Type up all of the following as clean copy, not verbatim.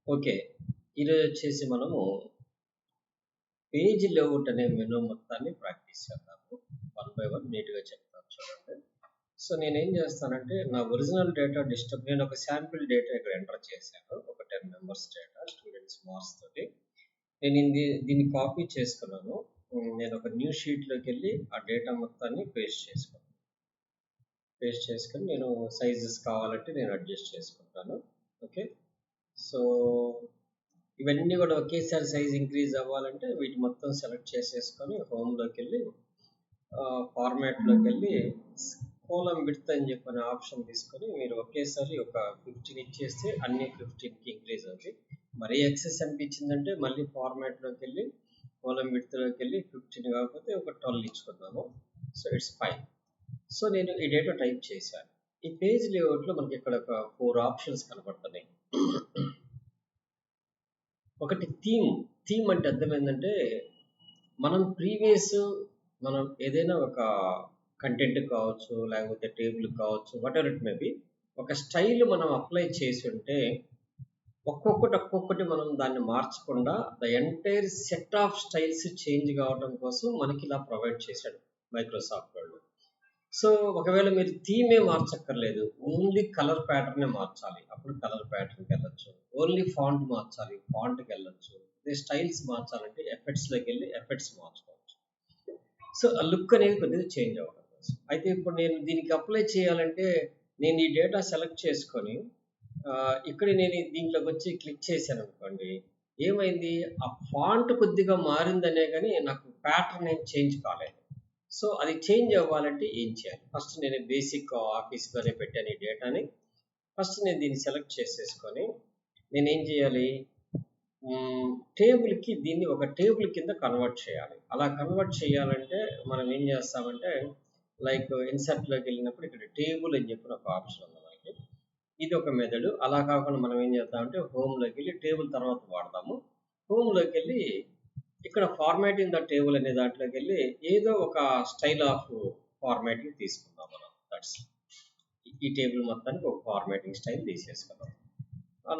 Okay. ఈరోజు వచ్చేసి మనము పేజ్ లేఅవుట్ అనే మెనూ మొత్తాన్ని ప్రాక్టీస్ చేద్దాము. వన్ బై వన్ నీట్‌గా చెప్తాను చూడండి. సో, నేనేం చేస్తానంటే నా ఒరిజినల్ డేటా నేను ఒక శాంపిల్ డేటా ఇక్కడ ఎంటర్ చేశాను. ఒక 10 మెంబర్స్ డేటా స్టూడెంట్స్ మార్క్స్ తోటి. దీన్ని కాపీ చేసుకున్నాను. నేను ఒక న్యూ షీట్‌లోకెళ్ళి ఆ డేటా మొత్తాన్ని పేస్ట్ చేసుకున్నాను. పేస్ట్ చేసుకొని నేను సైజెస్ కావాలంటే నేను అడ్జస్ట్ చేసుకుంటాను. ఓకే. సో ఇవన్నీ కూడా ఒకేసారి సైజ్ ఇంక్రీజ్ అవ్వాలంటే వీటి మొత్తం సెలెక్ట్ చేసేసుకొని హోమ్లోకి వెళ్ళి ఫార్మాట్లోకి వెళ్ళి కోలం విడ్త్ అని చెప్పిన ఆప్షన్ తీసుకొని మీరు ఒకేసారి ఒక 15 ఇచ్చేస్తే అన్ని 15కి ఇంక్రీజ్ అవుతాయి. మరీ ఎక్సెస్ అనిపించిందంటే మళ్ళీ ఫార్మాట్లోకి వెళ్ళి కోలం విడ్త్లోకి వెళ్ళి 15 కాకపోతే ఒక 12 ఇచ్చుకుందాము. So it's fine. సో నేను ఈ డేటా టైప్ చేశాను. ఈ పేజ్ లేఅవుట్లో మనకి ఇక్కడ ఒక 4 ఆప్షన్స్ కనబడుతున్నాయి. ఒకటి థీమ్ అంటే అర్థం ఏంటంటే మనం ఏదైనా ఒక కంటెంట్ కావచ్చు, లేకపోతే టేబుల్ కావచ్చు, what ever it may be, ఒక స్టైల్ మనం అప్లై చేసి ఉంటే ఒక్కొక్కటి మనం దాన్ని మార్చకుండా the entire set of styles change కావడం కోసం మనకి ఇలా ప్రొవైడ్ చేశాడు మైక్రోసాఫ్ట్ వర్డ్. సో ఒకవేళ మీరు థీమే మార్చక్కర్లేదు, ఓన్లీ కలర్ ప్యాటర్నే మార్చాలి, అప్పుడు కలర్ ప్యాటర్న్కి వెళ్ళొచ్చు. ఓన్లీ ఫాంట్ మార్చాలి, ఫాంట్కి వెళ్ళొచ్చు. అదే స్టైల్స్ మార్చాలంటే ఎఫెక్ట్స్లోకి వెళ్ళి ఎఫెక్ట్స్ మార్చుకోవచ్చు. సో ఆ లుక్ అనేది కొద్దిగా చేంజ్ అవ్వడం కోసం. అయితే ఇప్పుడు నేను దీనికి అప్లై చేయాలంటే నేను ఈ డేటా సెలెక్ట్ చేసుకొని ఇక్కడ నేను దీంట్లోకి వచ్చి క్లిక్ చేశాను అనుకోండి, ఏమైంది, ఆ ఫాంట్ కొద్దిగా మారిందనే కానీ నాకు ప్యాటర్న్ ఏం చేంజ్ కాలేదు. సో అది చేంజ్ అవ్వాలంటే ఏం చేయాలి? ఫస్ట్ నేను బేసిక్ ఆఫీస్లోనే పెట్టాను ఈ డేటాని. ఫస్ట్ నేను దీన్ని సెలెక్ట్ చేసేసుకొని నేనేం చేయాలి, టేబుల్కి దీన్ని ఒక టేబుల్ కింద కన్వర్ట్ చేయాలి. అలా కన్వర్ట్ చేయాలంటే మనం ఏం చేస్తామంటే లైక్ ఇన్సర్ట్లోకి వెళ్ళినప్పుడు ఇక్కడ టేబుల్ అని చెప్పిన ఒక ఆప్షన్ ఉంది మనకి. ఇది ఒక మెథడ్. అలా కాకుండా మనం ఏం చేద్దామంటే హోమ్లోకి వెళ్ళి టేబుల్ తర్వాత వాడదాము. హోమ్లోకి వెళ్ళి ఇక్కడ ఫార్మాటింగ్ ద టేబుల్ అనే దాంట్లోకి వెళ్ళి ఏదో ఒక స్టైల్ ఆఫ్ ఫార్మాటింగ్ తీసుకుందాం మనం. దట్స్ ఈ టేబుల్ మొత్తానికి ఒక ఫార్మాటింగ్ స్టైల్ తీసేసుకుందాం.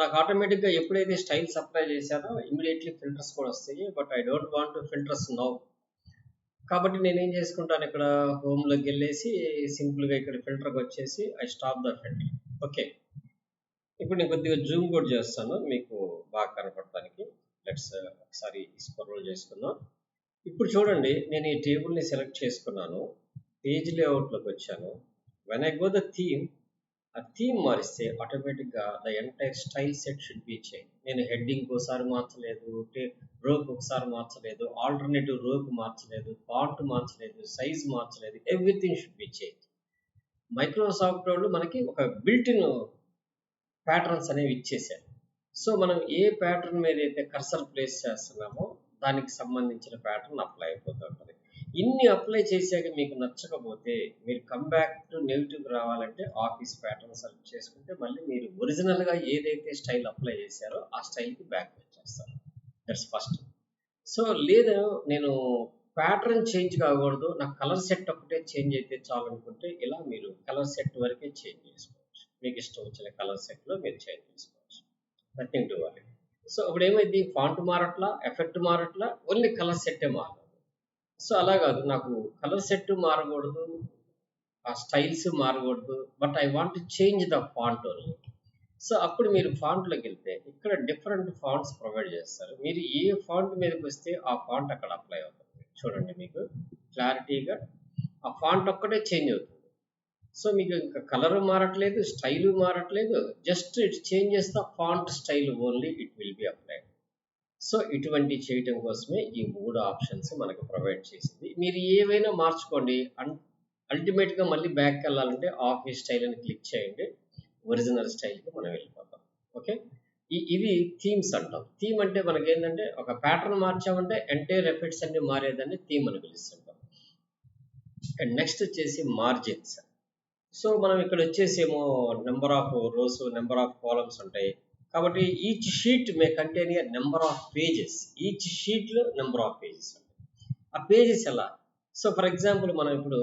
నాకు ఆటోమేటిక్గా ఎప్పుడైతే స్టైల్స్ అప్లై చేశానో ఇమీడియట్లీ ఫిల్టర్స్ కూడా వస్తాయి. But I don't want filters now. కాబట్టి నేనేం చేసుకుంటాను, ఇక్కడ హోమ్లోకి వెళ్ళేసి సింపుల్గా ఇక్కడ ఫిల్టర్కి వచ్చేసి I stop the filter. Okay. ఇప్పుడు నేను కొద్దిగా జూమ్ కూడా చేస్తాను మీకు బాగా కనపడటానికి. లెట్స్ ఒకసారి స్క్రోల్ చేసుకుందాం. ఇప్పుడు చూడండి, నేను ఈ టేబుల్ని సెలెక్ట్ చేసుకున్నాను, పేజ్ లేఅవుట్లోకి వచ్చాను. When I go the theme, ఆ థీమ్ మారిస్తే ఆటోమేటిక్గా the entire style set should be change. నేను హెడ్డింగ్ ఒకసారి మార్చలేదు, రోకి ఒకసారి మార్చలేదు, ఆల్టర్నేటివ్ రోకి మార్చలేదు, ఫాంట్ మార్చలేదు, సైజ్ మార్చలేదు, everything should be change. Microsoft వాళ్ళు మనకి ఒక బిల్టిన్ ప్యాటర్న్స్ అనేవి ఇచ్చేసారు. సో మనం ఏ ప్యాటర్న్ మీద అయితే కర్సర్ ప్లేస్ చేస్తున్నామో దానికి సంబంధించిన ప్యాటర్న్ అప్లై అయిపోతూ ఉంటుంది. ఇన్ని అప్లై చేశాక మీకు నచ్చకపోతే మీరు కమ్ బ్యాక్ టు నెగిటివ్ రావాలంటే ఆఫీస్ ప్యాటర్న్ సెలెక్ట్ చేసుకుంటే మళ్ళీ మీరు ఒరిజినల్గా ఏదైతే స్టైల్ అప్లై చేశారో ఆ స్టైల్కి బ్యాక్ వచ్చేస్తారు. That's first. సో లేదా నేను ప్యాటర్న్ చేంజ్ కాకూడదు, నాకు కలర్ సెట్ ఒకటే చేంజ్ అయితే చాలు అనుకుంటే ఇలా మీరు కలర్ సెట్ వరకే చేంజ్ చేసుకోవచ్చు. మీకు ఇష్టం వచ్చిన కలర్ సెట్లో మీరు చేంజ్ చేసుకోవచ్చు. Nothing to worry. సో ఇప్పుడు ఏమైంది, ఫాంట్ మారట్లా, ఎఫెక్ట్ మారట్లా, ఓన్లీ కలర్ సెట్టే మారదు. సో అలా కాదు, నాకు కలర్ సెట్ మారకూడదు, ఆ స్టైల్స్ మారకూడదు, but I want change the font only. So అప్పుడు మీరు ఫాంట్లోకి వెళ్తే ఇక్కడ డిఫరెంట్ ఫాంట్స్ ప్రొవైడ్ చేస్తారు. మీరు ఏ ఫాంట్ మీదకి వస్తే ఆ ఫాంట్ అక్కడ అప్లై అవుతుంది. చూడండి, మీకు క్లారిటీగా ఆ ఫాంట్ ఒక్కటే చేంజ్ అవుతుంది. సో మీకు ఇంకా కలర్ మారట్లేదు, స్టైల్ మారట్లేదు, just it changes the font style only, it will be applied. So ఇటువంటి చేయటం కోసమే ఈ 3 ఆప్షన్స్ మనకు ప్రొవైడ్ చేసింది. మీరు ఏవైనా మార్చుకోండి. అల్టిమేట్గా మళ్ళీ బ్యాక్కి వెళ్ళాలంటే ఆఫీస్ స్టైల్ అని క్లిక్ చేయండి, ఒరిజినల్ స్టైల్కి మనం వెళ్ళిపోతాం. ఓకే. ఇది థీమ్స్ అంటాం. థీమ్ అంటే మనకి ఏంటంటే ఒక ప్యాటర్న్ మార్చామంటే ఎంటైర్ ఎఫెక్ట్స్ అన్ని మారేదాన్ని థీమ్ అని పిలుస్తుంటాం. అండ్ నెక్స్ట్ వచ్చేసి మార్జిన్స్. సో మనం ఇక్కడ వచ్చేసేమో number of rows, number of columns ఉంటాయి. కాబట్టి each sheet may contain a number of pages. Each షీట్లో నెంబర్ ఆఫ్ పేజెస్ ఉంటాయి. ఆ పేజెస్ ఎలా? సో ఫర్ ఎగ్జాంపుల్ మనం ఇప్పుడు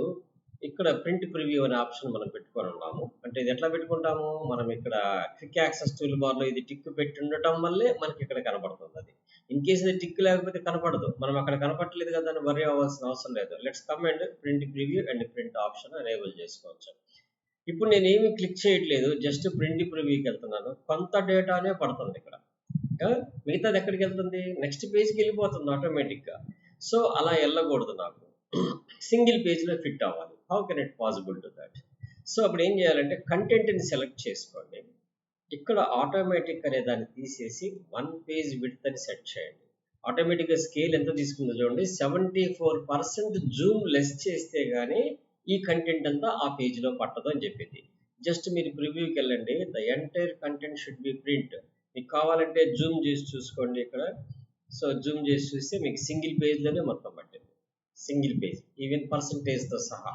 ఇక్కడ ప్రింట్ ప్రివ్యూ అనే ఆప్షన్ మనం పెట్టుకొని ఉన్నాము. అంటే ఇది ఎట్లా పెట్టుకుంటాము, మనం ఇక్కడ క్విక్ యాక్సెస్ టూల్ బార్లో ఇది టిక్ పెట్టి ఉండటం వల్లే మనకి ఇక్కడ కనపడుతుంది. అది ఇన్ కేసు ఇది టిక్ లేకపోతే కనపడదు. మనం అక్కడ కనపడలేదు కదా అని వరీ అవ్వాల్సిన అవసరం లేదు. Let's come and print preview and print option enable చేసుకోవచ్చు. ఇప్పుడు నేను ఏమి క్లిక్ చేయట్లేదు, జస్ట్ ప్రింట్ ప్రివ్యూకి వెళ్తున్నాను. కొంత డేటానే పడుతుంది ఇక్కడ, మిగతాది ఎక్కడికి వెళ్తుంది, నెక్స్ట్ పేజ్కి వెళ్ళిపోతుంది ఆటోమేటిక్గా. సో అలా వెళ్ళకూడదు, నాకు సింగిల్ పేజ్లో ఫిట్ అవ్వాలి. How can it possible to that? So అప్పుడు ఏం చేయాలంటే కంటెంట్ని సెలెక్ట్ చేసుకోండి. ఇక్కడ ఆటోమేటిక్ అనే దాన్ని తీసేసి 1 పేజ్ విడ్త్ అని సెట్ చేయండి. ఆటోమేటిక్గా స్కేల్ ఎంత తీసుకుందో చూడండి, 74% జూమ్ లెస్ చేస్తే కానీ ఈ కంటెంట్ అంతా ఆ పేజ్లో పట్టదు అని చెప్పింది. జస్ట్ మీరు ప్రివ్యూకి వెళ్ళండి, the entire content should be print. మీకు కావాలంటే జూమ్ చేసి చూసుకోండి ఇక్కడ. సో జూమ్ చేసి చూస్తే మీకు సింగిల్ పేజ్లోనే మొత్తం పట్టింది, సింగిల్ పేజ్ ఈవెన్ పర్సంటేజ్తో సహా.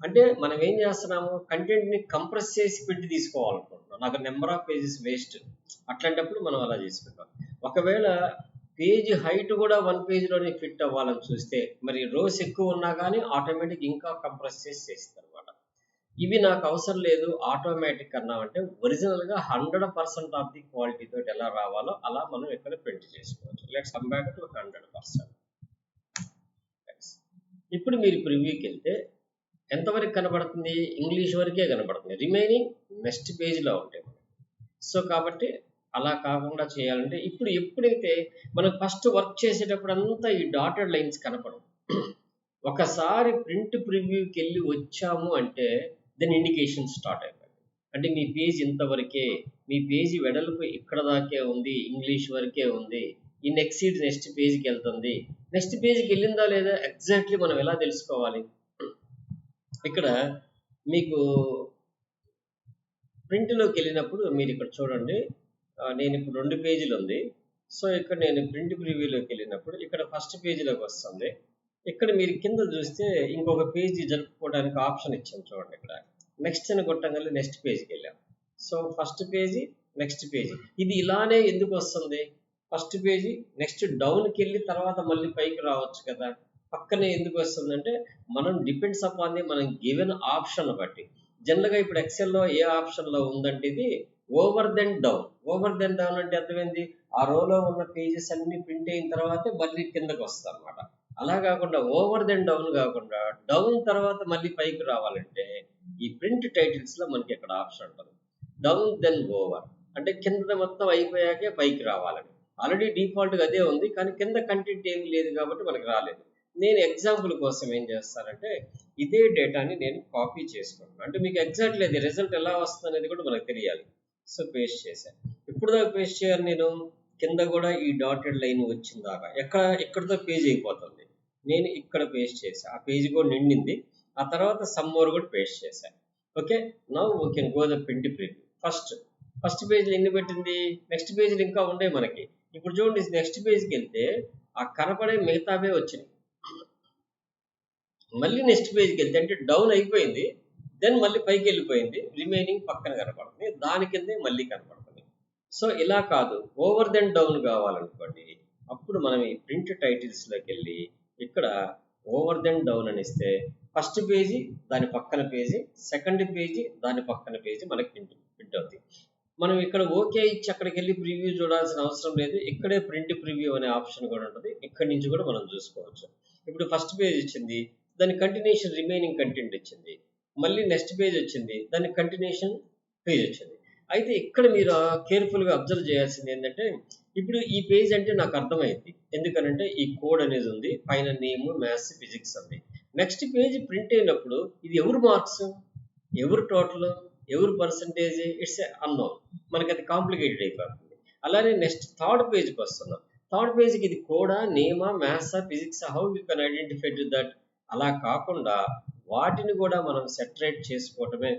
అంటే మనం ఏం చేస్తున్నాము, కంటెంట్ని కంప్రెస్ చేసి పెట్టి తీసుకోవాలనుకుంటున్నాం. నాకు నెంబర్ ఆఫ్ పేజెస్ వేస్ట్, అట్లాంటప్పుడు మనం అలా చేసుకుంటాం. ఒకవేళ పేజ్ హైట్ కూడా 1 పేజ్లోనే ఫిట్ అవ్వాలని చూస్తే, మరి రోస్ ఎక్కువ ఉన్నా కానీ ఆటోమేటిక్ ఇంకా కంప్రెస్ చేసి చేస్తుంది అనమాట. ఇవి నాకు అవసరం లేదు, ఆటోమేటిక్ అన్నామంటే ఒరిజినల్గా 100% ఆఫ్ ది క్వాలిటీ తోటి ఎలా రావాలో అలా మనం ఇక్కడ ప్రింట్ చేసుకోవచ్చు. Let's come back to 100%. ఇప్పుడు మీరు ప్రివ్యూకి వెళ్తే ఎంతవరకు కనబడుతుంది, ఇంగ్లీష్ వరకే కనబడుతుంది, రిమైనింగ్ నెక్స్ట్ పేజ్లో ఉంటాయి. సో కాబట్టి అలా కాకుండా చేయాలంటే ఇప్పుడు ఎప్పుడైతే మనం ఫస్ట్ వర్క్ చేసేటప్పుడు అంతా ఈ డాటెడ్ లైన్స్ కనపడవు. ఒకసారి ప్రింట్ ప్రివ్యూకి వెళ్ళి వచ్చాము అంటే దెన్ ఇండికేషన్ స్టార్ట్ అయిపోయింది. అంటే మీ పేజ్ ఇంతవరకే, మీ పేజీ వెడల్పు ఇక్కడ దాకే ఉంది, ఇంగ్లీష్ వరకే ఉంది, ఈ నెక్స్ట్ పేజ్కి వెళ్తుంది. నెక్స్ట్ పేజ్కి వెళ్ళిందా లేదా ఎగ్జాక్ట్లీ మనం ఎలా తెలుసుకోవాలి? ఇక్కడ మీకు ప్రింట్లోకి వెళ్ళినప్పుడు మీరు ఇక్కడ చూడండి, నేను ఇప్పుడు 2 పేజీలు ఉంది. సో ఇక్కడ నేను ప్రింట్ ప్రివ్యూలోకి వెళ్ళినప్పుడు ఇక్కడ ఫస్ట్ పేజీలోకి వస్తుంది. ఇక్కడ మీరు కింద చూస్తే ఇంకొక పేజీ జరుపుకోవడానికి ఆప్షన్ ఇచ్చాను చూడండి. ఇక్కడ నెక్స్ట్ అని కొట్టంగానే నెక్స్ట్ పేజ్కి వెళ్ళాం. So first page, next page, ఇది ఇలానే ఎందుకు వస్తుంది? ఫస్ట్ పేజీ నెక్స్ట్ డౌన్కి వెళ్ళి తర్వాత మళ్ళీ పైకి రావచ్చు కదా, పక్కనే ఎందుకు వస్తుందంటే మనం డిపెండ్స్ అపాన్ ది మనం గివెన్ ఆప్షన్ బట్టి. జనరల్గా ఇప్పుడు ఎక్సెల్లో ఏ ఆప్షన్లో ఉందంటే ఇది over then down. Over then down అంటే అర్థమైంది, ఆ రోలో ఉన్న పేజెస్ అన్ని ప్రింట్ అయిన తర్వాతే మళ్ళీ కిందకు వస్తుంది అనమాట. అలా కాకుండా ఓవర్ దెన్ డౌన్ కాకుండా డౌన్ తర్వాత మళ్ళీ పైకి రావాలంటే ఈ ప్రింట్ టైటిల్స్లో మనకి ఇక్కడ ఆప్షన్ ఉంటుంది, డౌన్ దెన్ ఓవర్. అంటే కింద మొత్తం అయిపోయాకే పైకి రావాలని. ఆల్రెడీ డిఫాల్ట్గా అదే ఉంది, కానీ కింద కంటెంట్ ఏమీ లేదు కాబట్టి మనకి రాలేదు. నేను ఎగ్జాంపుల్ కోసం ఏం చేస్తానంటే ఇదే డేటాని నేను కాపీ చేసుకుంటాను. అంటే మీకు ఎగ్జాక్ట్లీ అది రిజల్ట్ ఎలా వస్తుంది అనేది కూడా మనకు తెలియాలి. సో పేస్ట్ చేశాను. ఇప్పుడు దాకా పేస్ట్ చేయాలి నేను, కింద కూడా ఈ డాటెడ్ లైన్ వచ్చిన దాకా ఎక్కడితో పేజ్ అయిపోతుంది. నేను ఇక్కడ పేస్ట్ చేశాను, ఆ పేజ్ కూడా నిండింది. ఆ తర్వాత సమ్ మోర్ కూడా పేస్ట్ చేశాను. Okay, now we can go the print preview. First పేజ్లో ఎన్ని పెట్టింది, నెక్స్ట్ పేజ్లు ఇంకా ఉండే మనకి. ఇప్పుడు చూడండి, నెక్స్ట్ పేజ్కి వెళ్తే ఆ కనపడే మిగతావే వచ్చినాయి. మళ్ళీ నెక్స్ట్ పేజ్కి వెళ్తే అంటే డౌన్ అయిపోయింది, దెన్ మళ్ళీ పైకి వెళ్ళిపోయింది, రిమైనింగ్ పక్కన కనపడుతుంది, దాని కిందే మళ్ళీ కనపడుతుంది. సో ఇలా కాదు, ఓవర్ దెన్ డౌన్ కావాలనుకోండి, అప్పుడు మనం ఈ ప్రింట్ టైటిల్స్లోకి వెళ్ళి ఇక్కడ ఓవర్ దెన్ డౌన్ అని ఇస్తే ఫస్ట్ పేజీ దాని పక్కన పేజీ, సెకండ్ పేజీ దాని పక్కన పేజీ మనకి ప్రింట్ అవుతుంది. మనం ఇక్కడ ఓకే ఇచ్చి అక్కడికి వెళ్ళి ప్రివ్యూ చూడాల్సిన అవసరం లేదు. ఇక్కడే ప్రింట్ ప్రివ్యూ అనే ఆప్షన్ కూడా ఉంటుంది, ఇక్కడి నుంచి కూడా మనం చూసుకోవచ్చు. ఇప్పుడు ఫస్ట్ పేజ్ ఇచ్చింది, దాని కంటిన్యూషన్ రిమైనింగ్ కంటెంట్ ఇచ్చింది, మళ్ళీ నెక్స్ట్ పేజ్ వచ్చింది, దాని కంటిన్యూషన్ పేజ్ వచ్చింది. అయితే ఇక్కడ మీరు కేర్ఫుల్గా అబ్జర్వ్ చేయాల్సింది ఏంటంటే, ఇప్పుడు ఈ పేజ్ అంటే నాకు అర్థమైంది, ఎందుకనంటే ఈ కోడ్ అనేది ఉంది, పైన నేమ్, మ్యాథ్స్, ఫిజిక్స్ ఉంది. నెక్స్ట్ పేజ్ ప్రింట్ అయినప్పుడు ఇది ఎవరు మార్క్స్, ఎవరు టోటల్, ఎవరు పర్సంటేజ్, ఇట్స్ అన్నోన్, మనకి అది కాంప్లికేటెడ్ అయిపోతుంది. అలానే నెక్స్ట్ థర్డ్ పేజ్కి వస్తున్నాం. థర్డ్ పేజ్కి ఇది కోడా, నేమా, మ్యాథ్సా, ఫిజిక్సా, how you can identify to that? అలా కాకుండా వాటిని కూడా మనం సెటరేట్ చేసుకోవటమే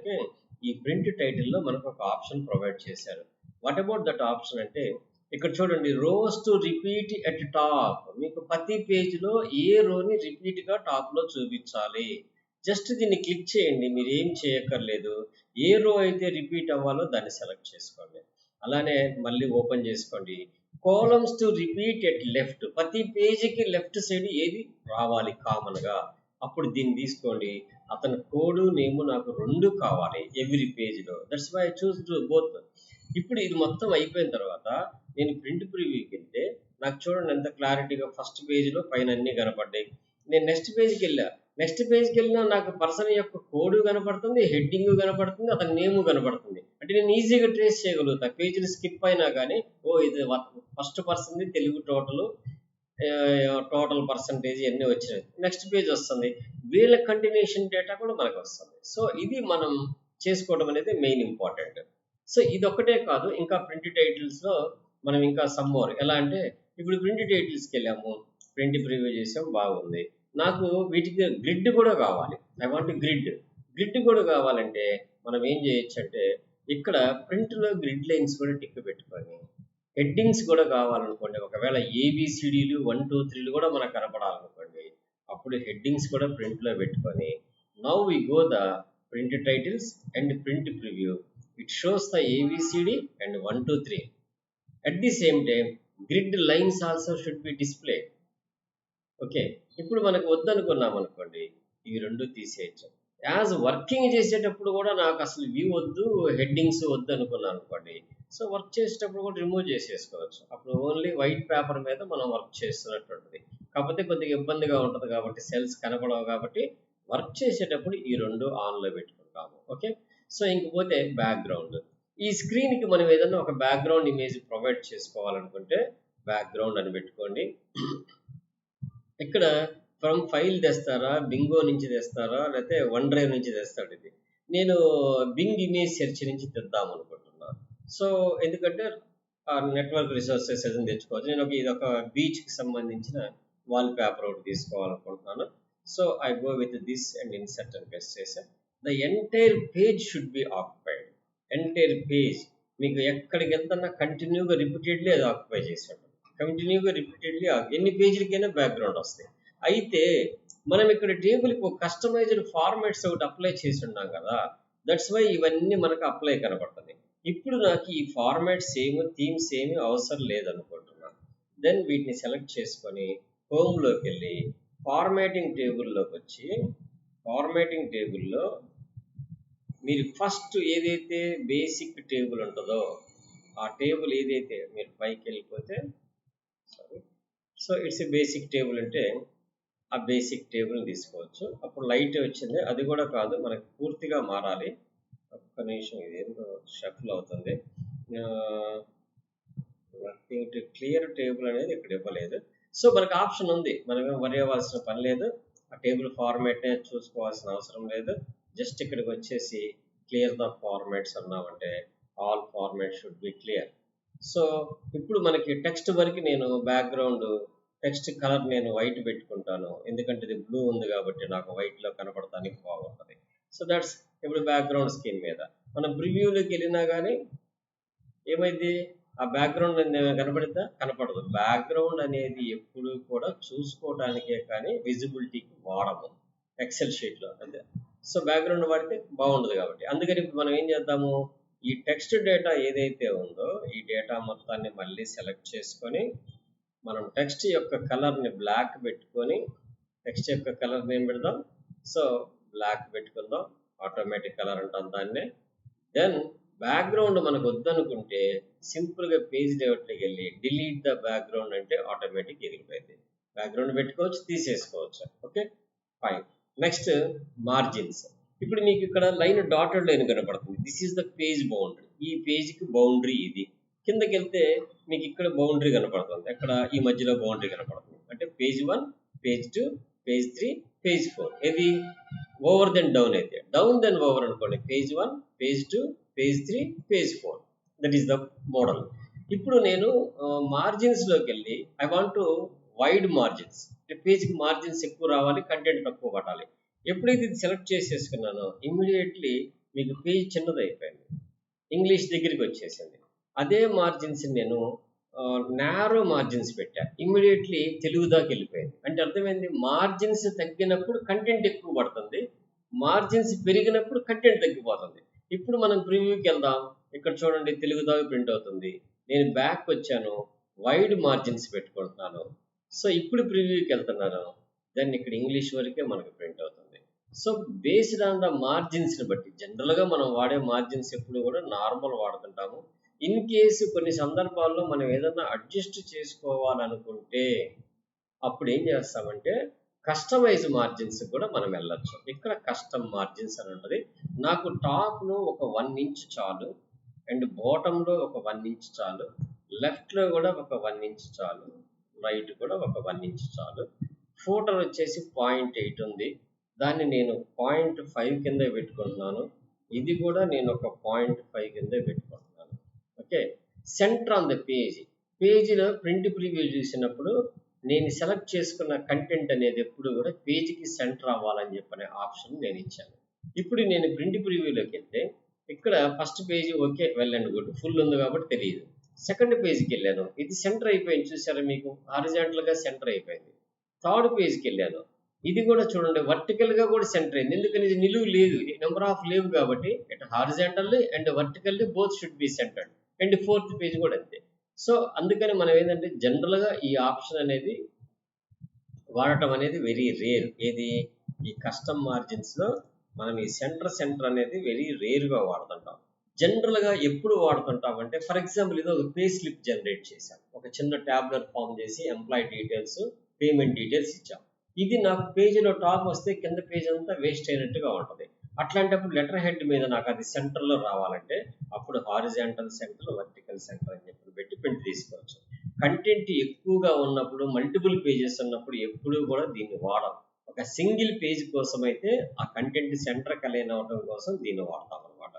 ఈ ప్రింట్ టైటిల్లో మనకు ఒక ఆప్షన్ ప్రొవైడ్ చేశారు. వాట్ అబౌట్ దట్ ఆప్షన్ అంటే ఇక్కడ చూడండి, rows to repeat at top. మీకు ప్రతి పేజ్లో ఏ రోని రిపీట్గా టాప్లో చూపించాలి. జస్ట్ దీన్ని క్లిక్ చేయండి, మీరు ఏం చేయక్కర్లేదు. ఏ రో అయితే రిపీట్ అవ్వాలో దాన్ని సెలెక్ట్ చేసుకోండి. అలానే మళ్ళీ ఓపెన్ చేసుకోండి, columns to repeat at left. ప్రతి పేజీకి లెఫ్ట్ సైడ్ ఏది రావాలి కామన్గా, అప్పుడు దీన్ని తీసుకోండి. అతని కోడ్ నేమ్ నాకు 2 కావాలి ఎవ్రీ పేజ్లో. That's why I choose both. ఇప్పుడు ఇది మొత్తం అయిపోయిన తర్వాత నేను ప్రింట్ ప్రివ్యూకి వెళ్తే నాకు చూడండి ఎంత క్లారిటీగా ఫస్ట్ పేజ్లో పైన అన్ని కనపడ్డాయి. నేను నెక్స్ట్ పేజ్కి వెళ్ళా. నెక్స్ట్ పేజ్కి వెళ్ళినా నాకు పర్సన్ యొక్క కోడ్ కనపడుతుంది, హెడ్డింగ్ కనపడుతుంది, అతని నేమ్ కనపడుతుంది. అంటే నేను ఈజీగా ట్రేస్ చేయగలుగుతా. పేజీలు స్కిప్ అయినా కానీ ఇది ఫస్ట్ పర్సన్ది తెలుగు టోటల్ పర్సంటేజ్ అన్నీ వచ్చినాయి. నెక్స్ట్ పేజ్ వస్తుంది, వీళ్ళ కంటిన్యూషన్ డేటా కూడా మనకు వస్తుంది. సో ఇది మనం చేసుకోవడం అనేది మెయిన్ ఇంపార్టెంట్. సో ఇది ఒక్కటే కాదు, ఇంకా ప్రింట్ టైటిల్స్లో మనం ఇంకా సమ్మోర్ ఎలా అంటే, ఇప్పుడు ప్రింట్ టైటిల్స్కి వెళ్ళాము, ప్రింట్ ప్రివ్యూ చేసాం, బాగుంది. నాకు వీటికి గ్రిడ్ కూడా కావాలి. ఐ వాంట్ గ్రిడ్ కూడా కావాలంటే మనం ఏం చేయొచ్చు అంటే, ఇక్కడ ప్రింట్లో గ్రిడ్ లైన్స్ కూడా టిక్ పెట్టుకొని, హెడ్డింగ్స్ కూడా కావాలనుకోండి, ఒకవేళ ఏబిసిడీలు 1 2 3లు కూడా మనకు కనపడాలనుకోండి, అప్పుడు హెడ్డింగ్స్ కూడా ప్రింట్లో పెట్టుకొని, now we go the print titles and print preview. It shows the ABCD and 1 2 3. At the same time grid lines also should be display. ఓకే, ఇప్పుడు మనకు వద్దనుకున్నాం అనుకోండి, ఇవి 2 తీసేయచ్చు. యాజ్ వర్కింగ్ చేసేటప్పుడు కూడా నాకు అసలు వ్యూ వద్దు, హెడ్డింగ్స్ వద్దు అనుకున్నాను అనుకోండి, సో వర్క్ చేసేటప్పుడు కూడా రిమూవ్ చేసేసుకోవచ్చు. అప్పుడు ఓన్లీ వైట్ పేపర్ మీద మనం వర్క్ చేస్తున్నట్టు ఉంటుంది. కాకపోతే కొద్దిగా ఇబ్బందిగా ఉంటుంది కాబట్టి, సెల్స్ కనపడవు కాబట్టి వర్క్ చేసేటప్పుడు ఈ 2 ఆన్లో పెట్టుకుంటాము. ఓకే, సో ఇంకపోతే బ్యాక్గ్రౌండ్. ఈ స్క్రీన్కి మనం ఏదైనా ఒక బ్యాక్గ్రౌండ్ ఇమేజ్ ప్రొవైడ్ చేసుకోవాలనుకుంటే బ్యాక్గ్రౌండ్ అని పెట్టుకోండి. ఇక్కడ ఫ్రమ్ ఫైల్ తెస్తారా, బింగో నుంచి తెస్తారా, లేకపోతే వన్ డ్రైవ్ నుంచి తెస్తాడు. ఇది నేను బింగ్ ఇమేజ్ సెర్చ్ నుంచి తెద్దాం అనుకుంటున్నాను. సో ఎందుకంటే నెట్వర్క్ రిసోర్సెస్ ఏదైనా తెచ్చుకోవచ్చు. నేను ఇది ఒక బీచ్కి సంబంధించిన వాల్ పేపర్ ఒకటి తీసుకోవాలనుకుంటున్నాను. So I go with this and insert అని ప్రెస్ చేశాను. The entire page should be occupied. Entire page మీకు ఎక్కడికి వెళ్తున్నా కంటిన్యూగా రిపీటెడ్లీ అది ఆక్యుపై చేసి ఉంటుంది. కంటిన్యూగా రిపీటెడ్లీ ఎన్ని పేజీలకైనా బ్యాక్గ్రౌండ్ వస్తాయి. అయితే మనం ఇక్కడ టేబుల్కి ఒక కస్టమైజ్డ్ ఫార్మాట్స్ ఒకటి అప్లై చేసి ఉన్నాం కదా, దట్స్ వై ఇవన్నీ మనకు అప్లై కనబడుతుంది. ఇప్పుడు నాకు ఈ ఫార్మాట్స్ ఏమి, థీమ్స్ ఏమి అవసరం లేదనుకుంటున్నాను. దెన్ వీటిని సెలెక్ట్ చేసుకొని హోమ్లోకి వెళ్ళి ఫార్మాటింగ్ టేబుల్లోకి వచ్చి, ఫార్మాటింగ్ టేబుల్లో మీరు ఫస్ట్ ఏదైతే బేసిక్ టేబుల్ ఉంటుందో ఆ టేబుల్ ఏదైతే మీరు పైకి వెళ్ళిపోతే, sorry, so it's a basic table అంటే ఆ బేసిక్ టేబుల్ తీసుకోవచ్చు. అప్పుడు లైట్ వచ్చింది, అది కూడా కాదు, మనకి పూర్తిగా మారాలి. ఒక్క నిమిషం, ఇది ఏదో షఫల్ అవుతుంది. క్లియర్ టేబుల్ అనేది ఇక్కడ ఇవ్వలేదు. సో మనకు ఆప్షన్ ఉంది, మనం వరి అవ్వాల్సిన పని లేదు. ఆ టేబుల్ ఫార్మాట్నే చూసుకోవాల్సిన అవసరం లేదు. జస్ట్ ఇక్కడికి వచ్చేసి క్లియర్ ద ఫార్మాట్స్ అన్నామంటే all format should be clear. So ఇప్పుడు మనకి టెక్స్ట్ వరకు నేను బ్యాక్గ్రౌండ్ టెక్స్ట్ కలర్ నేను వైట్ పెట్టుకుంటాను, ఎందుకంటే ఇది బ్లూ ఉంది కాబట్టి నాకు వైట్లో కనపడటానికి బాగుంటుంది. సో దట్స్ ఇప్పుడు బ్యాక్గ్రౌండ్ స్క్రీన్ మీద మనం ప్రివ్యూలోకి వెళ్ళినా కానీ ఏమైంది, ఆ బ్యాక్గ్రౌండ్ కనపడిద్దా? కనపడదు. బ్యాక్గ్రౌండ్ అనేది ఎప్పుడు కూడా చూసుకోవడానికే కానీ విజిబిలిటీకి వాడము ఎక్సెల్ షీట్లో అంతే. సో బ్యాక్గ్రౌండ్ వాడితే బాగుండదు కాబట్టి, అందుకని ఇప్పుడు మనం ఏం చేద్దాము, ఈ టెక్స్ట్ డేటా ఏదైతే ఉందో ఈ డేటా మొత్తాన్ని మళ్ళీ సెలెక్ట్ చేసుకొని మనం టెక్స్ట్ యొక్క కలర్ని బ్లాక్ పెట్టుకొని, టెక్స్ట్ యొక్క కలర్ని ఏం పెడదాం, సో బ్లాక్ పెట్టుకుందాం, ఆటోమేటిక్ కలర్ అంటాం దాన్నే. దెన్ బ్యాక్గ్రౌండ్ మనకు వద్దనుకుంటే సింపుల్గా పేజ్ లేఅవుట్లోకి వెళ్ళి డిలీట్ ద బ్యాక్గ్రౌండ్ అంటే ఆటోమేటిక్ ఎగిరిపోయింది. బ్యాక్గ్రౌండ్ పెట్టుకోవచ్చు, తీసేసుకోవచ్చు. Okay fine. Next margins. ఇప్పుడు మీకు ఇక్కడ లైన్ డాటెడ్ లైన్ కనపడుతుంది, this is the page boundary. ఈ పేజ్కి బౌండరీ ఇది. కిందకి వెళ్తే మీకు ఇక్కడ బౌండరీ కనపడుతుంది, అక్కడ ఈ మధ్యలో బౌండరీ కనపడుతుంది. అంటే పేజ్ 1, పేజ్ 2, పేజ్ 3, పేజ్ 4. ఇది ఓవర్ దెన్ డౌన్ అయితే, డౌన్ దెన్ ఓవర్ అనుకోండి, page 1, page 2, page 3, page 4. That is the model. ఇప్పుడు నేను మార్జిన్స్లోకి వెళ్ళి I want to wide margins, పేజ్కి మార్జిన్స్ ఎక్కువ రావాలి, కంటెంట్ తక్కువ పడాలి. ఎప్పుడైతే ఇది సెలెక్ట్ చేసేసుకున్నానో ఇమ్మీడియట్లీ మీకు పేజ్ చిన్నది అయిపోయింది, ఇంగ్లీష్ దగ్గరికి వచ్చేసింది. అదే మార్జిన్స్ నేను నారో మార్జిన్స్ పెట్టా, ఇమ్మీడియట్లీ తెలుగు దాకా వెళ్ళిపోయింది. అంటే అర్థమైంది, మార్జిన్స్ తగ్గినప్పుడు కంటెంట్ ఎక్కువ పడుతుంది, మార్జిన్స్ పెరిగినప్పుడు కంటెంట్ తగ్గిపోతుంది. ఇప్పుడు మనం ప్రివ్యూకి వెళ్దాం. ఇక్కడ చూడండి తెలుగు దాకా ప్రింట్ అవుతుంది. నేను బ్యాక్ వచ్చాను, వైడ్ మార్జిన్స్ పెట్టుకుంటున్నాను. సో ఇప్పుడు ప్రివ్యూకి వెళ్తున్నాను, దెన్ ఇక్కడ ఇంగ్లీష్ వరకే మనకు ప్రింట్ అవుతుంది. సో బేస్డ్ ఆన్ ద మార్జిన్స్ని బట్టి జనరల్గా మనం వాడే మార్జిన్స్ ఎప్పుడు కూడా నార్మల్ వాడుతుంటాము. ఇన్ కేసు కొన్ని సందర్భాల్లో మనం ఏదన్నా అడ్జస్ట్ చేసుకోవాలనుకుంటే అప్పుడు ఏం చేస్తామంటే కస్టమైజ్ మార్జిన్స్ కూడా మనం వెళ్ళొచ్చు. ఇక్కడ కస్టమ్ మార్జిన్స్ అని ఉంటుంది. నాకు టాప్లో ఒక 1 ఇంచ్ చాలు, అండ్ బాటంలో ఒక 1 ఇంచ్ చాలు, లెఫ్ట్లో కూడా ఒక 1 ఇంచ్ చాలు, రైట్ కూడా ఒక 1 ఇంచ్ చాలు. ఫూటర్ వచ్చేసి 0.8 ఉంది, దాన్ని నేను 0.5 కింద పెట్టుకుంటున్నాను. ఇది కూడా నేను ఒక 0.5 కింద పెట్టుకుంటున్నాను. ఓకే, సెంటర్ ఆన్ ద పేజీలో ప్రింట్ ప్రివ్యూ చూసినప్పుడు నేను సెలెక్ట్ చేసుకున్న కంటెంట్ అనేది ఎప్పుడు కూడా పేజీకి సెంటర్ అవ్వాలని చెప్పనే ఆప్షన్ నేను ఇచ్చాను. ఇప్పుడు నేను ప్రింట్ ప్రివ్యూలోకి వెళ్తే ఇక్కడ first page okay, well and good, full ఉంది కాబట్టి తెలియదు. సెకండ్ పేజీకి వెళ్ళాను, ఇది సెంటర్ అయిపోయింది, చూసారా మీకు హారిజాంటల్గా సెంటర్ అయిపోయింది. థర్డ్ పేజ్కి వెళ్ళాను, ఇది కూడా చూడండి వర్టికల్గా కూడా సెంటర్ అయింది, ఎందుకని ఇది నిలువు లేదు, నెంబర్ ఆఫ్ లేవు కాబట్టి it horizontally and vertically both should be centred. And fourth page కూడా అంతే. సో అందుకని మనం ఏంటంటే జనరల్గా ఈ ఆప్షన్ అనేది వాడటం అనేది వెరీ రేర్. ఏది ఈ కస్టమ్ మార్జిన్స్లో మనం ఈ సెంటర్ అనేది వెరీ రేర్గా వాడుతుంటాం. జనరల్గా ఎప్పుడు వాడుతుంటాం అంటే ఫర్ ఎగ్జాంపుల్ ఇది ఒక పే స్లిప్ జనరేట్ చేశాం, ఒక చిన్న ట్యాబ్లెట్ ఫామ్ చేసి ఎంప్లాయీ డీటెయిల్స్, పేమెంట్ డీటెయిల్స్ ఇచ్చాం. ఇది నాకు పేజీలో టాప్ వస్తే కింద పేజ్ అంతా వేస్ట్ అయినట్టుగా ఉంటుంది. అట్లాంటప్పుడు లెటర్ హెడ్ మీద నాకు అది సెంటర్లో రావాలంటే అప్పుడు హారిజాంటల్ సెంటర్, వర్టికల్ సెంటర్ అని చెప్పి పెట్టి ప్రింట్ తీసుకోవచ్చు. కంటెంట్ ఎక్కువగా ఉన్నప్పుడు, మల్టిపుల్ పేజెస్ ఉన్నప్పుడు ఎప్పుడూ కూడా దీన్ని వాడం. ఒక సింగిల్ పేజ్ కోసం అయితే ఆ కంటెంట్ సెంటర్ అలైన్ అవడం కోసం దీన్ని వాడతాం అనమాట.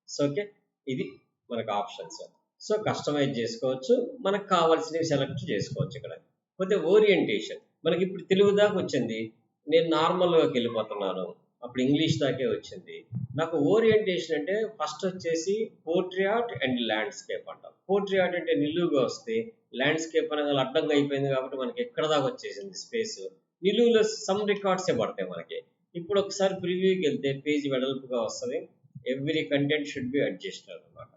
సో ఓకే, ఇది మనకు ఆప్షన్స్. సో కస్టమైజ్ చేసుకోవచ్చు, మనకు కావాల్సినవి సెలెక్ట్ చేసుకోవచ్చు. ఇక్కడ పోతే ఓరియంటేషన్ మనకి ఇప్పుడు తెలుగు దాకా వచ్చింది, నేను నార్మల్లోకి వెళ్ళిపోతున్నాను, అప్పుడు ఇంగ్లీష్ దాకే వచ్చింది. నాకు ఓరియంటేషన్ అంటే ఫస్ట్ వచ్చేసి పోర్ట్రేట్ అండ్ ల్యాండ్స్కేప్ అంటాం. పోర్ట్రేట్ అంటే నిలువుగా వస్తే, ల్యాండ్స్కేప్ అనేది అడ్డంగా అయిపోయింది కాబట్టి మనకి ఎక్కడ దాకా వచ్చేసింది స్పేస్, నిలువులో సమ్ రికార్డ్సే పడతాయి మనకి. ఇప్పుడు ఒకసారి ప్రివ్యూకి వెళ్తే పేజ్ వెడల్పుగా వస్తుంది, every content should be adjusted అనమాట.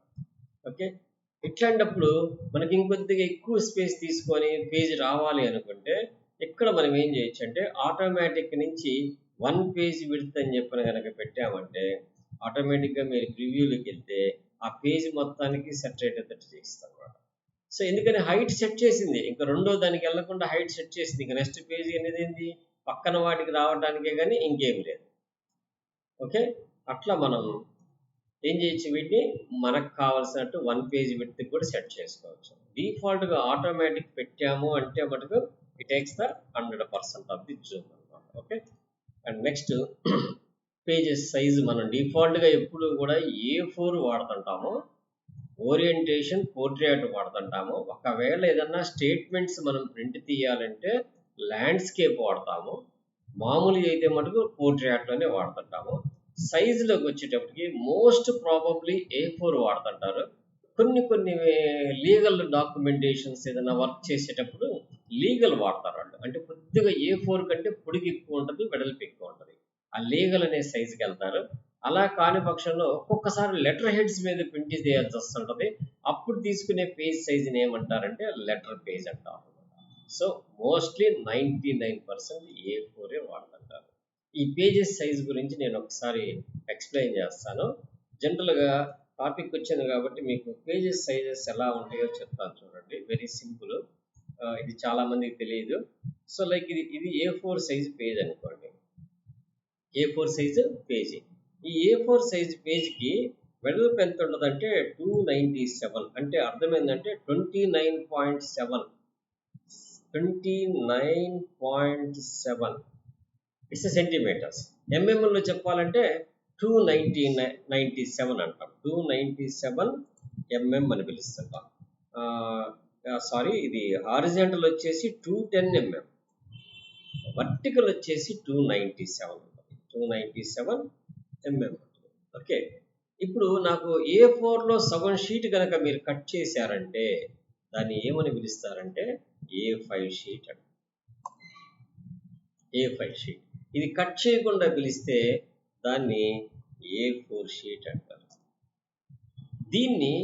ఓకే, ఇట్లాంటప్పుడు మనకి ఇంకొద్దిగా ఎక్కువ స్పేస్ తీసుకొని పేజ్ రావాలి అనుకుంటే ఇక్కడ మనం ఏం చేయొచ్చు అంటే ఆటోమేటిక్ నుంచి 1 పేజ్ విడ్త్ అని చెప్పిన కనుక పెట్టామంటే ఆటోమేటిక్గా మీరు ప్రివ్యూలోకి వెళ్తే ఆ పేజ్ మొత్తానికి సెట్ అయ్యేటట్టు చేస్తాం అనమాట. సో ఎందుకని హైట్ సెట్ చేసింది, ఇంకా రెండో దానికి వెళ్లకుండా హైట్ సెట్ చేసింది, ఇంకా నెక్స్ట్ పేజీ అనేది ఏంది పక్కన వాటికి రావడానికే కానీ ఇంకేం లేదు. ఓకే, అట్లా మనం ఏం చేయొచ్చు, వీటిని మనకు కావాల్సినట్టు 1 పేజ్ విడ్త్ కూడా సెట్ చేసుకోవచ్చు. డిఫాల్ట్గా ఆటోమేటిక్ పెట్టాము అంటే మటుకు it takes the 100% of the zoom అనమాట. Okay, and next pages size మనం డిఫాల్ట్గా ఎప్పుడు కూడా A4 వాడుతుంటాము, ఓరియంటేషన్ పోర్ట్రేట్ వాడుతుంటాము. ఒకవేళ ఏదన్నా స్టేట్మెంట్స్ మనం ప్రింట్ తీయాలంటే ల్యాండ్స్కేప్ వాడతాము, మామూలుగా అయితే మటుకు పోర్ట్రేట్లోనే వాడుతుంటాము. సైజులోకి వచ్చేటప్పటికి మోస్ట్ ప్రాబబ్లీ A4 వాడుతుంటారు. కొన్ని లీగల్ డాక్యుమెంటేషన్స్ ఏదైనా వర్క్ చేసేటప్పుడు లీగల్ వాడతారు వాళ్ళు, అంటే కొద్దిగా A4 కంటే పొడిగి ఎక్కువ ఉంటుంది, వెడల్పు ఎక్కువ ఉంటుంది, ఆ లీగల్ అనే సైజుకి వెళ్తారు. అలా కాని పక్షంలో ఒక్కొక్కసారి లెటర్ హెడ్స్ మీద ప్రింట్ చేయాల్సి వస్తుంటుంది, అప్పుడు తీసుకునే పేజ్ సైజుని ఏమంటారంటే లెటర్ పేజ్ అంటారు. సో మోస్ట్లీ 99% A4 వాడుతుంటారు. ఈ పేజెస్ సైజ్ గురించి నేను ఒకసారి ఎక్స్ప్లెయిన్ చేస్తాను. జనరల్గా టాపిక్ వచ్చింది కాబట్టి మీకు పేజెస్ సైజెస్ ఎలా ఉంటాయో చెప్తాను చూడండి, వెరీ సింపుల్. ఇది చాలా మందికి తెలియదు. సో లైక్ ఇది A4 సైజ్ పేజ్ అనుకోండి, A4 సైజు పేజీ. ఈ A4 సైజ్ పేజ్కి వెడల్పు ఎంత ఉంటుందంటే 297, అంటే అర్థమైందంటే 29.7 ఇట్స్ సెంటీమీటర్స్. ఎంఎంలో చెప్పాలంటే 297 అంటాం, 297 mm అని పిలుస్తుంటాం. సారీ, ఇది హారిజాంటల్ వచ్చేసి 210 mm, వర్టికల్ వచ్చేసి 297 mm. ఓకే, ఇప్పుడు నాకు A4లో సగం షీట్ కనుక మీరు కట్ చేశారంటే దాన్ని ఏమని పిలుస్తారంటే A5 షీట్ అంట. A5 sheet. ఇది కట్ చేయకుండా పిలిస్తే దాన్ని A4 షీట్ అంటారు. దీన్ని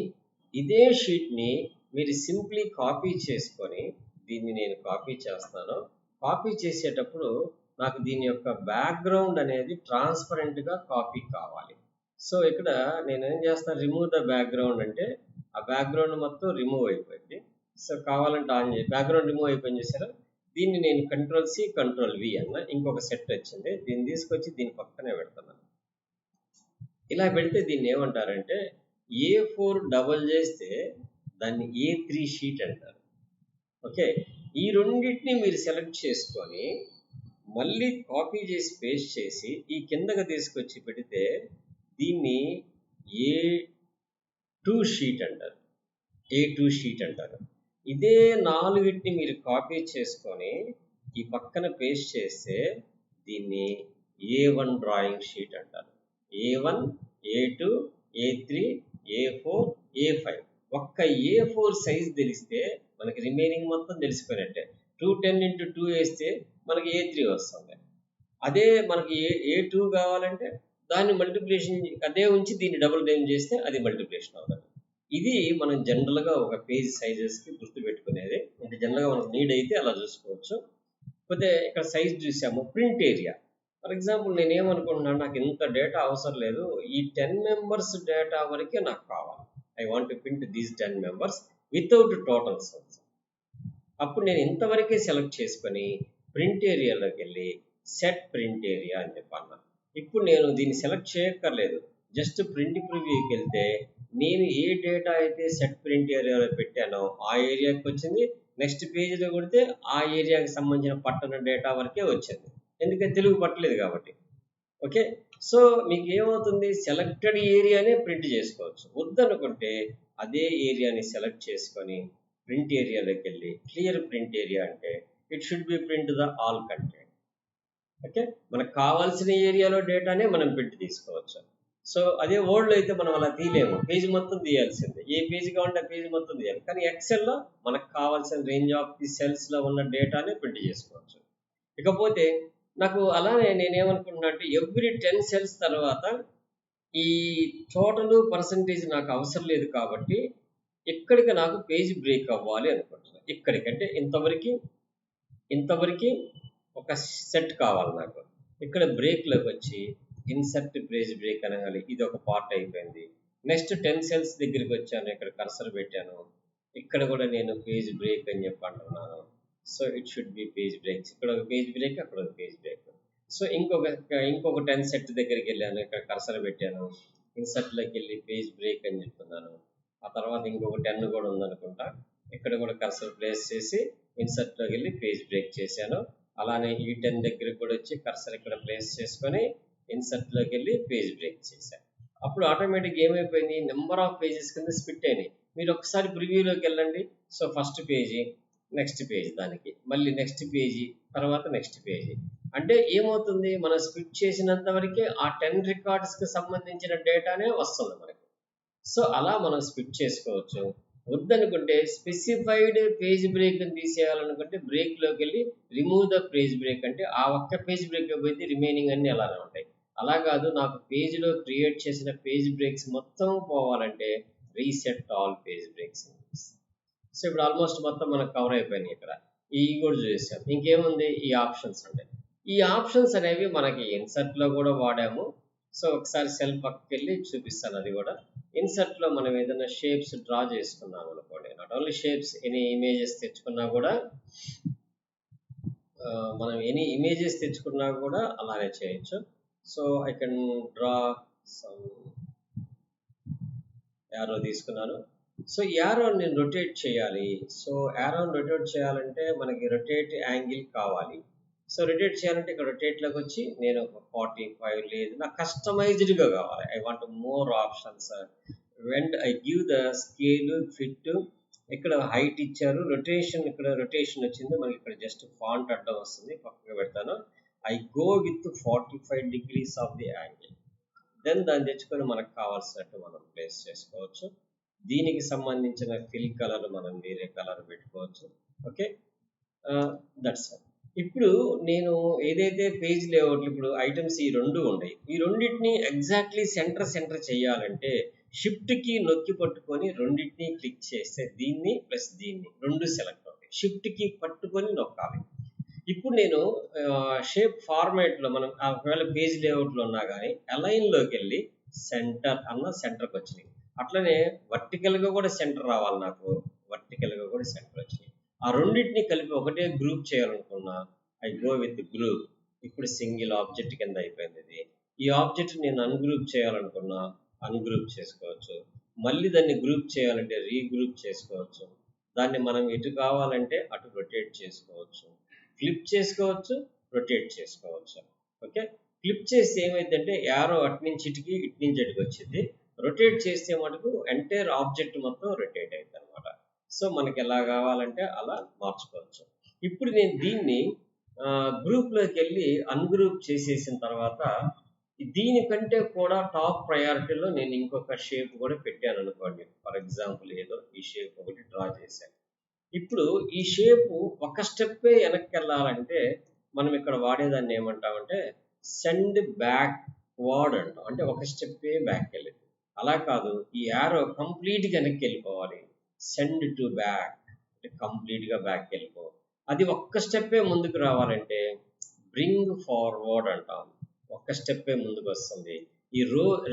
ఇదే షీట్ని మీరు సింప్లీ కాపీ చేసుకొని, దీన్ని నేను కాపీ చేస్తాను, కాపీ చేసేటప్పుడు నాకు దీని యొక్క బ్యాక్గ్రౌండ్ అనేది ట్రాన్స్పరెంట్గా కాపీ కావాలి. సో ఇక్కడ నేను ఏం చేస్తాను, రిమూవ్ ద బ్యాక్గ్రౌండ్ అంటే ఆ బ్యాక్గ్రౌండ్ మొత్తం రిమూవ్ అయిపోయింది. సో కావాలంటే ఆన్ చేసి బ్యాక్గ్రౌండ్ రిమూవ్ అయిపోయింది చూసారా. దీన్ని నేను Ctrl+C Ctrl+V అన్న ఇంకొక సెట్ వచ్చింది. దీన్ని తీసుకొచ్చి దీని పక్కనే పెడుతున్నాను. ఇలా పెడితే దీన్ని ఏమంటారంటే A4 డబల్ చేస్తే దాన్ని A3 షీట్ అంటారు. ఓకే, ఈ రెండింటిని మీరు సెలెక్ట్ చేసుకొని మళ్ళీ కాపీ చేసి పేస్ట్ చేసి ఈ కిందకి తీసుకొచ్చి పెడితే దీన్ని A2 షీట్ అంటారు. A2 షీట్ అంటారు. ఇదే నాలుగిటిని మీరు కాపీ చేసుకొని ఈ పక్కన పేస్ట్ చేస్తే దీన్ని A1 డ్రాయింగ్ షీట్ అంటారు. A1, A2, A3, A4, A5. ఒక్క A4 సైజ్ తెలిస్తే మనకి రిమైనింగ్ మొత్తం తెలిసిపోయినట్టే. 210 × 2 వేస్తే మనకి A3 వస్తుంది. అదే మనకి A2 కావాలంటే దాన్ని మల్టిప్లికేషన్ అదే ఉంచి దీన్ని డబుల్ టైం చేస్తే అది మల్టిప్లికేషన్ అవుతుంది. ఇది మనం జనరల్గా ఒక పేజ్ సైజెస్కి గుర్తుపెట్టుకునేది. అంటే జనరల్గా మనకు నీడ్ అయితే అలా చూసుకోవచ్చు. కాకపోతే ఇక్కడ సైజ్ చూసాము. ప్రింట్ ఏరియా ఫర్ ఎగ్జాంపుల్ నేను ఏమనుకుంటున్నాను, నాకు ఇంత డేటా అవసరం లేదు, ఈ 10 మెంబర్స్ డేటా వరకే నాకు కావాలి. I want to print these 10 members without totals. అప్పుడు నేను ఇంతవరకే సెలెక్ట్ చేసుకొని ప్రింట్ ఏరియాలోకి వెళ్ళి సెట్ ప్రింట్ ఏరియా అని చెప్పాను. ఇప్పుడు నేను దీన్ని సెలెక్ట్ చేయక్కర్లేదు, జస్ట్ ప్రింట్ ప్రివ్యూకి వెళ్తే నేను ఏ డేటా అయితే సెట్ ప్రింట్ ఏరియాలో పెట్టానో ఆ ఏరియాకి వచ్చింది. నెక్స్ట్ పేజీలో కొడితే ఆ ఏరియాకి సంబంధించిన పట్టణ డేటా వరకే వచ్చింది, ఎందుకంటే తెలుగు పట్టలేదు కాబట్టి. ఓకే, సో మీకు ఏమవుతుంది, సెలెక్టెడ్ ఏరియానే ప్రింట్ చేసుకోవచ్చు. వద్దనుకుంటే అదే ఏరియాని సెలెక్ట్ చేసుకొని ప్రింట్ ఏరియాలోకి వెళ్ళి క్లియర్ ప్రింట్ ఏరియా అంటే it should B print the all content. Okay, మనకు కావాల్సిన ఏరియాలో డేటానే మనం ప్రింట్ తీసుకోవచ్చు. సో అదే వర్డ్లో అయితే మనం అలా తీయలేము, పేజీ మొత్తం తీయాల్సిందే. ఏ పేజీ కావాలంటే ఆ పేజీ మొత్తం తీయాలి. కానీ ఎక్సెల్లో మనకు కావాల్సిన రేంజ్ ఆఫ్ ది సెల్స్లో ఉన్న డేటానే ప్రింట్ చేసుకోవచ్చు. ఇకపోతే నాకు అలానే నేనేమనుకుంటున్నా అంటే ఎవ్రీ 10 సెల్స్ తర్వాత ఈ టోటల్ పర్సంటేజ్ నాకు అవసరం లేదు కాబట్టి ఇక్కడికి నాకు పేజ్ బ్రేక్ అవ్వాలి అనుకుంటున్నాను. ఇక్కడికంటే ఇంతవరకు ఒక సెట్ కావాలి నాకు. ఇక్కడ బ్రేక్లోకి వచ్చి ఇన్సర్ట్ పేజ్ బ్రేక్ అనగాలి, ఇది ఒక పార్ట్ అయిపోయింది. నెక్స్ట్ 10 సెల్స్ దగ్గరికి వచ్చాను, ఇక్కడ కర్సర్ పెట్టాను, ఇక్కడ కూడా నేను పేజ్ బ్రేక్ అని చెప్పి అంటున్నాను. So it should be page breaks. ఇక్కడ ఒక పేజ్ బ్రేక్, అక్కడ ఒక పేజ్ బ్రేక్. సో ఇంకొక 10 సెట్ దగ్గరికి వెళ్ళాను, ఇక్కడ కర్సర్ పెట్టాను, ఇన్సర్ట్లోకి వెళ్ళి పేజ్ బ్రేక్ అని చెప్తున్నాను. ఆ తర్వాత ఇంకొక 10 కూడా ఉందనుకుంటా, ఇక్కడ కూడా కర్సర్ ప్లేస్ చేసి ఇన్సర్ట్లోకి వెళ్ళి పేజ్ బ్రేక్ చేశాను. అలానే ఈ 10 దగ్గరికి కూడా వచ్చి కర్సర్ ఇక్కడ ప్లేస్ చేసుకొని ఇన్సర్ట్లోకి వెళ్ళి పేజ్ బ్రేక్ చేశాను. అప్పుడు ఆటోమేటిక్గా ఏమైపోయింది, నెంబర్ ఆఫ్ పేజెస్ కింద స్ప్లిట్ అయినాయి. మీరు ఒకసారి ప్రివ్యూలోకి వెళ్ళండి. So first page, next page, దానికి మళ్ళీ నెక్స్ట్ పేజీ, తర్వాత నెక్స్ట్ పేజీ. అంటే ఏమవుతుంది, మనం స్ప్లిట్ చేసినంత వరకే ఆ 10 రికార్డ్స్కి సంబంధించిన డేటానే వస్తుంది మనకి. సో అలా మనం స్ప్లిట్ చేసుకోవచ్చు. వద్దనుకుంటే స్పెసిఫైడ్ పేజ్ బ్రేక్ తీసేయాలనుకుంటే బ్రేక్లోకి వెళ్ళి రిమూవ్ ద పేజ్ బ్రేక్ అంటే ఆ ఒక్క పేజ్ బ్రేక్ పోతే రిమైనింగ్ అన్ని అలానే ఉంటాయి. అలా కాదు, నాకు పేజ్లో క్రియేట్ చేసిన పేజ్ బ్రేక్స్ మొత్తం పోవాలంటే reset all page breaks. So ఇప్పుడు ఆల్మోస్ట్ మొత్తం మనకు కవర్ అయిపోయినాయి. ఇక్కడ ఈ కూడా చూసాం. ఇంకేముంది, ఈ ఆప్షన్స్ ఉంటాయి. ఈ ఆప్షన్స్ అనేవి మనకి ఇన్సర్ట్లో కూడా వాడాము. సో ఒకసారి సెల్ పక్కకి వెళ్ళి చూపిస్తాను. అది కూడా ఇన్సర్ట్లో మనం ఏదైనా షేప్స్ డ్రా చేసుకున్నాం అనుకోండి, not only shapes, any images తెచ్చుకున్నా కూడా మనం ఎనీ ఇమేజెస్ తెచ్చుకున్నా కూడా అలానే చేయొచ్చు. So I can draw some arrow తీసుకున్నాను. సో యారోని నేను రొటేట్ చేయాలి. సో యారోని రొటేట్ చేయాలంటే మనకి రొటేట్ యాంగిల్ కావాలి. సో రొటేట్ చేయాలంటే ఇక్కడ రొటేట్లోకి వచ్చి నేను ఒక 45 లేదు, నాకు కస్టమైజ్డ్గా కావాలి. I want more options. And I give the scale, fit, ఇక్కడ హైట్ ఇచ్చారు, రొటేషన్, ఇక్కడ రొటేషన్ వచ్చింది మనకి. ఇక్కడ జస్ట్ ఫాంట్ అడ్డం వస్తుంది, పక్కగా పెడతాను. I go with 45 degrees of the angle. Then దాన్ని తెచ్చుకొని మనకు కావాల్సినట్టు మనం ప్లేస్ చేసుకోవచ్చు. దీనికి సంబంధించిన ఫిల్ కలర్ మనం వేరే కలర్ పెట్టుకోవచ్చు. Okay, that's all. ఇప్పుడు నేను ఏదైతే పేజ్ లేఅవుట్లు, ఇప్పుడు ఐటమ్స్ ఈ రెండు ఉన్నాయి, ఈ రెండింటిని ఎగ్జాక్ట్లీ సెంటర్ చేయాలంటే షిఫ్ట్ కీ నొక్కి పట్టుకొని రెండింటిని క్లిక్ చేస్తే దీన్ని ప్లస్ దీన్ని రెండు సెలెక్ట్ అవుతాయి. షిఫ్ట్ కీ పట్టుకొని నొక్కాలి. ఇప్పుడు ఇప్పుడు నేను షేప్ ఫార్మాట్లో మనం ఒకవేళ పేజ్ లేఅవుట్లో ఉన్నా కానీ అలైన్లోకి వెళ్ళి సెంటర్ అన్న సెంటర్కి వచ్చినాయి. అట్లనే వర్టికల్గా కూడా సెంటర్ రావాలి, నాకు వర్టికల్గా కూడా సెంటర్ వచ్చినాయి. ఆ రెండింటిని కలిపి ఒకటే గ్రూప్ చేయాలనుకున్నా, ఐ గో విత్ గ్రూప్. ఇప్పుడు సింగిల్ ఆబ్జెక్ట్ కింద అయిపోయింది ఇది. ఈ ఆబ్జెక్ట్ నేను అన్గ్రూప్ చేయాలనుకున్నా అన్గ్రూప్ చేసుకోవచ్చు, మళ్ళీ దాన్ని గ్రూప్ చేయాలంటే రీగ్రూప్ చేసుకోవచ్చు, దాన్ని మనం ఎటు కావాలంటే అటు రొటేట్ చేసుకోవచ్చు, ఫ్లిప్ చేసుకోవచ్చు, రొటేట్ చేసుకోవచ్చు. ఓకే, ఫ్లిప్ చేస్తే ఏమైందంటే యారో అటు నుంచి ఇటుకి ఇటు నుంచి అటుకి వచ్చింది. రొటేట్ చేస్తే మటుకు ఎంటైర్ ఆబ్జెక్ట్ మొత్తం రొటేట్ అవుతుంది అనమాట. సో మనకి ఎలా కావాలంటే అలా మార్చుకోవచ్చు. ఇప్పుడు నేను దీన్ని గ్రూప్లోకి వెళ్ళి అన్గ్రూప్ చేసేసిన తర్వాత దీనికంటే కూడా టాప్ ప్రయారిటీలో నేను ఇంకొక షేప్ కూడా పెట్టాను అనుకోండి. ఫర్ ఎగ్జాంపుల్ ఏదో ఈ షేప్ ఒకటి డ్రా చేశాను. ఇప్పుడు ఈ షేపు ఒక స్టెప్పే వెనక్కి వెళ్ళాలంటే మనం ఇక్కడ వాడేదాన్ని ఏమంటామంటే సెండ్ బ్యాక్ వర్డ్ అంటాం. అంటే ఒక స్టెప్పే బ్యాక్ వెళ్ళేది. అలా కాదు, ఈ యారో కంప్లీట్గా వెనక్కి వెళ్ళిపోవాలి. సెండ్ టు బ్యాక్ అంటే కంప్లీట్గా బ్యాక్ వెళ్ళిపో. అది ఒక్క స్టెప్పే ముందుకు రావాలంటే బ్రింగ్ ఫార్వర్డ్ అంటాం. ఒక్క స్టెప్పే ముందుకు వస్తుంది. ఈ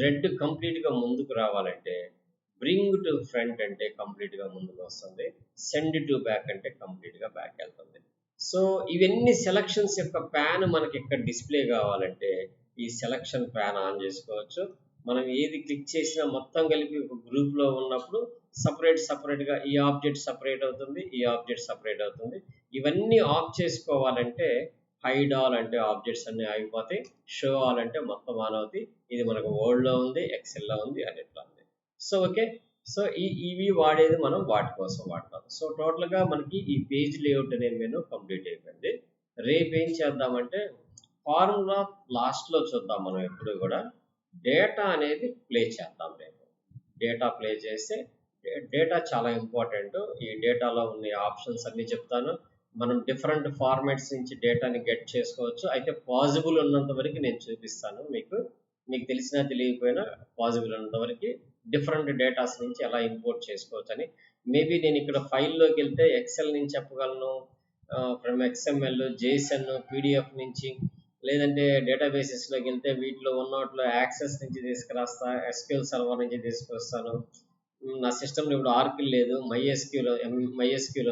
రెడ్ కంప్లీట్గా ముందుకు రావాలంటే బ్రింగ్ టు ఫ్రంట్ అంటే కంప్లీట్గా ముందుకు వస్తుంది. సెండ్ టు బ్యాక్ అంటే కంప్లీట్గా బ్యాక్ వెళ్తుంది. సో ఇవన్నీ సెలక్షన్స్ యొక్క ప్యాన్ మనకి ఇక్కడ డిస్ప్లే కావాలంటే ఈ సెలక్షన్ ప్యాన్ ఆన్ చేసుకోవచ్చు. మనం ఏది క్లిక్ చేసినా మొత్తం కలిపి ఒక గ్రూప్లో ఉన్నప్పుడు సపరేట్గా ఈ ఆబ్జెక్ట్ సపరేట్ అవుతుంది, ఈ ఆబ్జెక్ట్ సపరేట్ అవుతుంది. ఇవన్నీ ఆఫ్ చేసుకోవాలంటే హైడ్ ఆల్ అంటే ఆబ్జెక్ట్స్ అన్ని ఆగిపోతాయి, షో ఆల్ అంటే మొత్తం ఆన్ అవుతాయి. ఇది మనకు వర్డ్లో ఉంది, ఎక్సెల్లో ఉంది, అన్నిట్లో ఉంది. సో ఓకే, సో ఇవి వాడేది మనం వాటి కోసం వాడతాం. సో టోటల్గా మనకి ఈ పేజ్ లేఅవుట్ అనే మెనూ కంప్లీట్ అయిపోయింది. రేపు ఏం చేద్దామంటే ఫార్ములా లాస్ట్లో చూద్దాం. మనం ఎప్పుడు కూడా డేటా అనేది ప్లే చేద్దాం. రేపు డేటా ప్లే చేస్తే డేటా చాలా ఇంపార్టెంట్. ఈ డేటాలో ఉన్న ఆప్షన్స్ అన్నీ చెప్తాను. మనం డిఫరెంట్ ఫార్మాట్స్ నుంచి డేటాని గెట్ చేసుకోవచ్చు. అయితే పాసిబుల్ ఉన్నంత వరకు నేను చూపిస్తాను మీకు తెలిసినా తెలియకపోయినా పాసిబుల్ ఉన్నంత వరకు డిఫరెంట్ డేటాస్ నుంచి ఎలా ఇంపోర్ట్ చేసుకోవచ్చు అని. మేబీ నేను ఇక్కడ ఫైల్లోకి వెళ్తే ఎక్సెల్ నుంచి చెప్పగలను, ఫ్రమ్ ఎక్స్ఎంఎల్, జేసన్, పీడిఎఫ్ నుంచి, లేదంటే డేటాబేసెస్లోకి వెళ్తే వీటిలో ఉన్నట్లో యాక్సెస్ నుంచి తీసుకురాస్తా, ఎస్క్యూఎల్ సర్వర్ నుంచి తీసుకొస్తాను. నా సిస్టంలో ఇప్పుడు ఆర్కిల్ లేదు, మైఎస్క్యూఎల్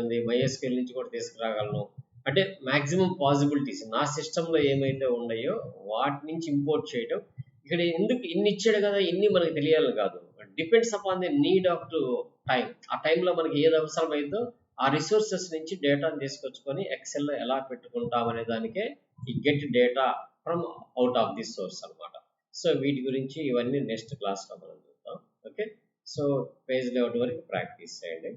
ఉంది, మైఎస్క్యూఎల్ నుంచి కూడా తీసుకురాగలను. అంటే మ్యాక్సిమం పాసిబిలిటీస్ నా సిస్టంలో ఏమైతే ఉన్నాయో వాటి నుంచి ఇంపోర్ట్ చేయడం. ఇక్కడ ఎందుకు ఇన్ని ఇచ్చాడు కదా, ఇన్ని మనకు తెలియాలని కాదు, depends upon the need off to time. ఆ టైంలో మనకి ఏది అవసరం అయిందో ఆ రిసోర్సెస్ నుంచి డేటాను తీసుకొచ్చుకొని ఎక్సెల్లో ఎలా పెట్టుకుంటాం అనే దానికే ఈ get data from out of the source అనమాట. సో వీటి గురించి ఇవన్నీ నెక్స్ట్ క్లాస్లో మనం చూద్దాం. ఓకే, సో పేజ్ లేఅవుట్ వరకు ప్రాక్టీస్ చేయండి.